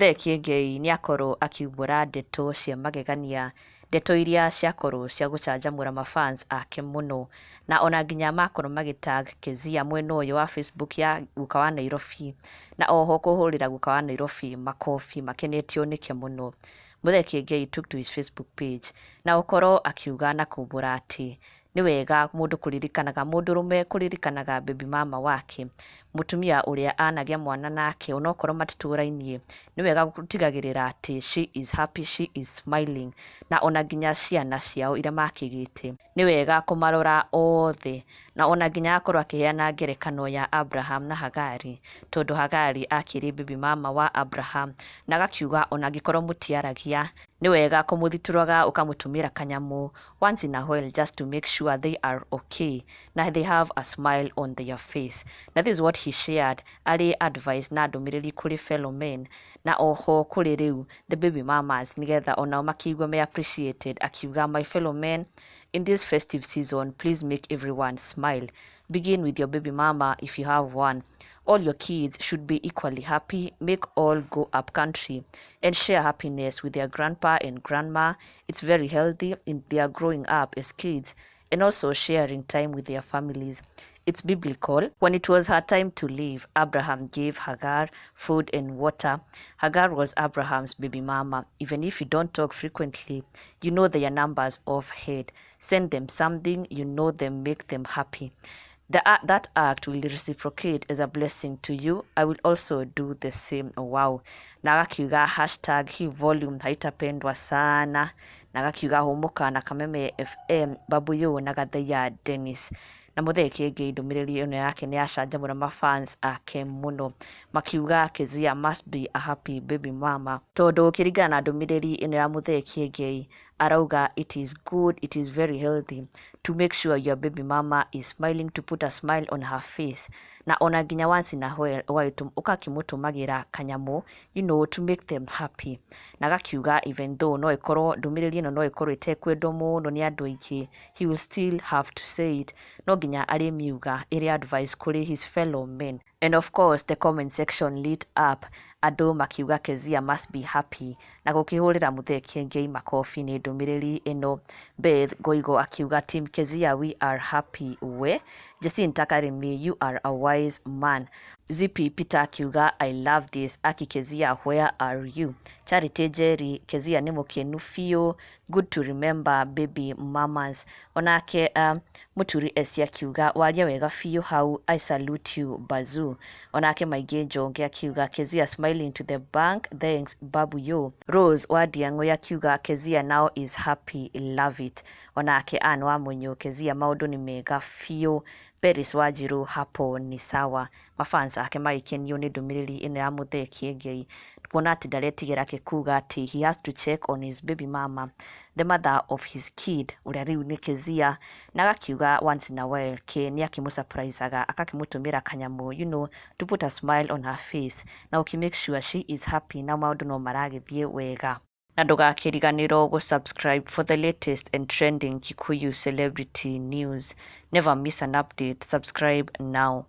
Mũthee Kiengei nĩakorwo akiumbũra ndeto cia magegania, ndeto iria ciakorwo cia gũcanjamũra mafans ake mũno, na ona nginya makorwo magĩtag Keziah mwena ũyũ wa Facebook ya Gwîka wa Nairobi, na oho kũhũrĩra Gwîka wa Nairobi makobi makenetio nĩke mũno. Mũthee Kiengei took to his Facebook page na gũkorwo akiuga na kumbũra atĩ nĩ wega mũndũ kũririkanaga mũndũrũme kũririkanaga baby mama wake, mũtumia ũrĩa anagĩa mwana nake onokorwo matitũrainie, nĩ wega gũtigagĩrĩra atĩ she is happy, she is smiling, na ona nginya ciana ciao iria makĩgĩte nĩ wega kũmarora othe, na ona nginya akorwo akĩheana ngerekano ya Abraham na Hagari, tondũ Hagari akĩrĩ baby mama wa Abraham, na agakiuga ona angĩkorwo mũtiaragia nĩ wega kũmũthitũraga ũkamũtumĩra kanyamũ once in a while just to make sure they are okay, na they have a smile on their face. Na this is what he shared arĩ advice na ndũmĩrĩri kũrĩ fellow men, na oho kũrĩ rĩu the baby mamas nĩgetha onao makĩigua me appreciated, akiuga my fellow men, in this festive season please make everyone smile. Begin with your baby mama if you have one. All your kids should be equally happy. Make all go up country and share happiness with their grandpa and grandma. It's very healthy in their growing up as kids and also sharing time with their families. It's biblical. When it was her time to leave, Abraham gave Hagar food and water. Hagar was Abraham's baby mama. Even if you don't talk frequently, you know their numbers of head. Send them something, you know them, make them happy. That act will reciprocate as a blessing to you. I will also do the same. Oh, wow. Na agakiuga hashtag hii volume haitapendwa sana. Na agakiuga hũmũka na Kameme FM, Babuyo na Gathia Dennis. Na Mũthee Kiengei ndũmĩrĩri ĩno yake nĩ yacanjamũra mafans ake mũno, makiuga Keziah must be a happy baby mama, tondũ ũkĩringana na ndũmĩrĩri ĩno ya Mũthee Kiengei arauga it is good, it is very healthy to make sure your baby mama is smiling, to put a smile on her face, na ona nginya once in a while ũgakĩmũtũmagĩra kanyamũ, you know, to make them happy. Na agakiuga even though no ĩkorwo ndũmĩrĩri ĩno no ĩkorwo ĩtekwendwo mũno nĩ andũ aingĩ, he will still have to say it, no nginya arĩmiuga ĩrĩ advice kũrĩ his fellow men. And of course the comment section lit up, andũ makiuga Keziah must be happy, na gũkĩhũrĩra Mũthee Kiengei makobi nĩ ndũmĩrĩri ĩno. Beth Ngoigo akiuga team Keziah we are happy we. Jacinta Karimi, you are a wise man. Zippy Peter akiuga I love this. Aki Keziah where are you? Charity Jerry, Keziah nĩ mũkenu biũ, good to remember baby mamas. Onake Mũturi Esi akiuga waria wega biũ hau, I salute you Bazoo. Onake Maingĩ Njonge akiuga Keziah smiling to the bank, thanks Babuyo. Rose Wadiang'o akiuga Keziah now is happy, love it. Onake Anne Wamunyo, Keziah maũndũ nĩ mega biũ. Peris Wanjiru hapo ni sawa. Mafans ake magĩkenio nĩ ndũmĩrĩri ĩno ya Mũthee Kiengei, kuona atĩ ndaretigĩra kuga atĩ he has to check on his baby mama, the mother of his kid, ũrĩa rĩu nĩ Keziah, na agakiuga once in a while ke nĩ akĩmũsurprisaga akakĩmũtũmĩra kanyamũ, you know, to put a smile on her face, na make sure she is happy, na maũndũ no maragĩthiĩ wega. Na ndũgakĩriganĩrwo gũsubscribe for the latest and trending Kikuyu celebrity news. Never miss an update. Subscribe now.